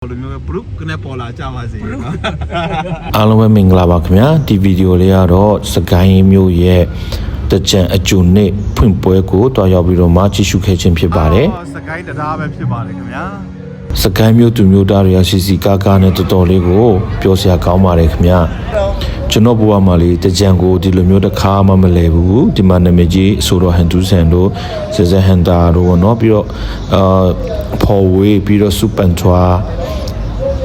လိုမျိုးပဲ group ကနေပေါ်လာကြပါစေနော်အားလုံးပဲမင်္ဂလာပါခင်ဗျာဒီဗီဒီယိုလေးကတော့စကိုင်းမျိုးရဲ့တကြံအကျိုနှစ်ဖွင့်ပွဲကိုတွားရောက်ပြီးတော့မှကြည့်ရှုခဲ့ခြင်းဖြစ်ပါတယ်စကိုင်းတရားပဲဖြစ်ပါတယ်ခင်ဗျာစကိုင်းမျိုးသူမျိုးသားတွေကစီစီကားကားနဲ့တော်တော်လေးကိုပြောစရာကောင်းပါတယ်ခင်ဗျာကျွန်တော်ဘဝမှာလေတကြံကိုဒီလိုမျိုးတစ်ခါမှမလဲဘူးဒီမှာနာမည်ကြီးဆိုတော့ဟန်တူဆန်တို့ဇဇဟန်တာတို့เนาะပြီးတော့ဖော်ဝေးပြီးတော့စူပန်ထွာ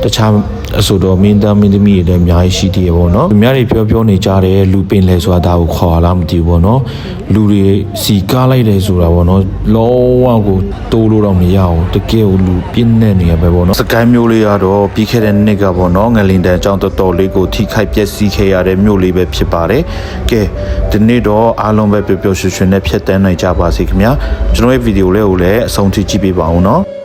တခြားအဆိုတော့မင်းသားမင်းသမီးတွေလည်းအများကြီးရှိသေးရပေါ့နော်။သူများတွေပြောနေကြတယ်လူပင်လဲဆိုတာဒါကိုခေါ်လားမသိဘူးပေါ့နော်။လူတွေစီကားလိုက်တယ်ဆိုတာပေါ့နော်။လုံးဝကိုတိုးလို့တော့မရဘူး။တကယ်ကိုလူပြင်းနေနေရပဲပေါ့နော်။စကိုင်းမျိုးလေးကတော့ပြီးခဲ့တဲ့နှစ်ကပေါ့နော်ငလင်တန်အကြောင်းတော်တော်လေးကိုထိခိုက်ပျက်စီးခဲ့ရတဲ့မျိုးလေးပဲဖြစ်ပါတယ်။ကဲဒီနေ့တော့အားလုံးပဲပျော်ပျော်ရွှင်ရွှင်နဲ့ဖြတ်တန်းနိုင်ကြပါစေခင်ဗျာ။ကျွန်တော်ရဲ့ဗီဒီယိုလေးကိုလည်းအဆုံးထိကြည့်ပေးပါဦးနော်။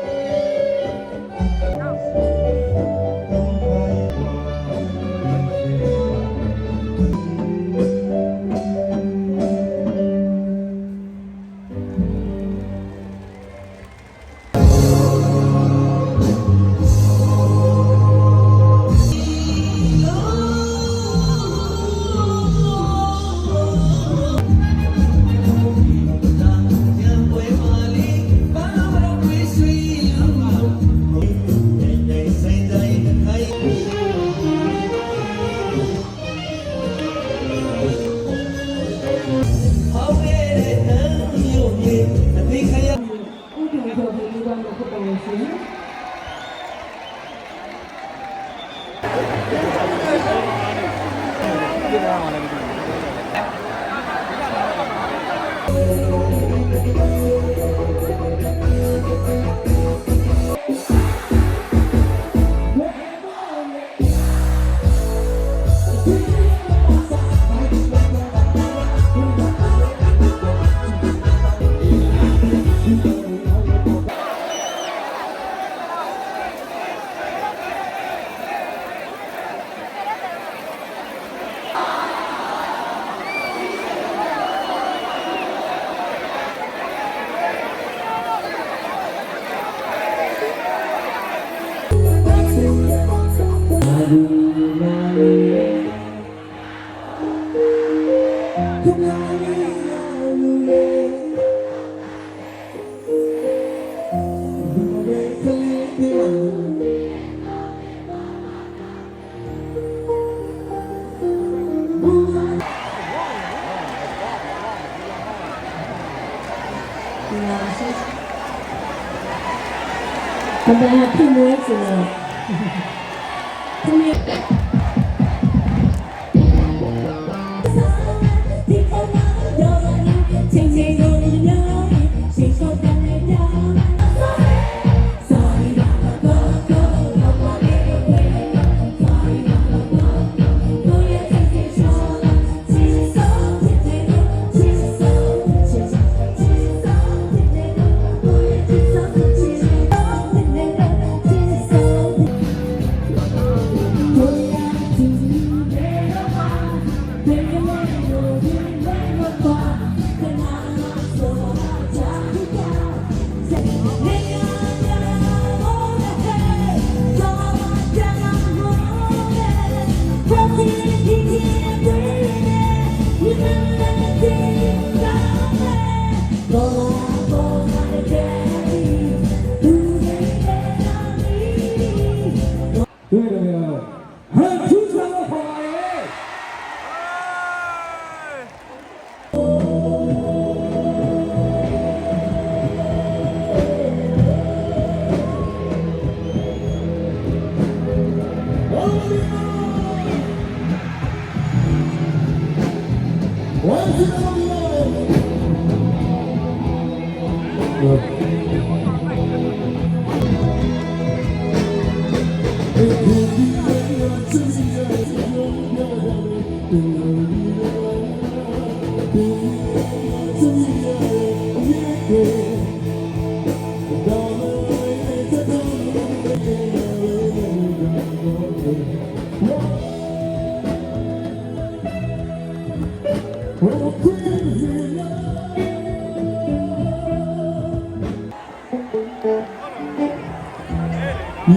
我们要拼位置了，后面。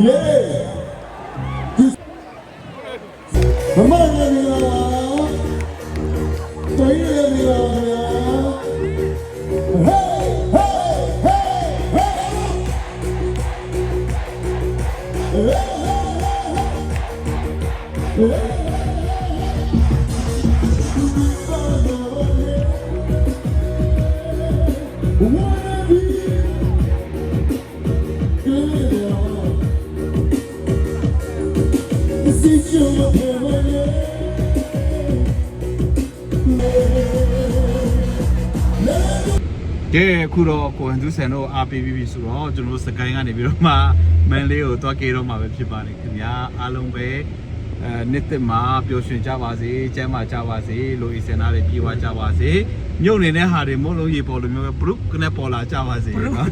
Yeah. မလည်းမင်္ဂလာပါတိုင်းလည်းမင်္ဂလာပါဗျာ ကဲအခုတော့ကိုဟန်သူဆန်တို့အားပေးပြီးပြီဆိုတော့ကျွန်တော်တို့စကိုင်းကနေပြီးတော့မှမန်လေးကိုတွားကြတော့မှာပဲဖြစ်ပါတယ်ခင်ဗျာအားလုံးပဲနှစ်သက်မှာပျော်ရွှင်ကြပါစေကျမ်းမာကြပါစေလိုအီစင်နာတွေပြေဝကြပါစေမြုပ်နေတဲ့ဟာတွေမုံလုံးရေပေါ်လိုမျိုးပဲဘရုကနေပေါ်လာကြပါစေနော်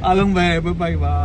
အားလုံးပဲဘိုင်ဘိုင်ပါ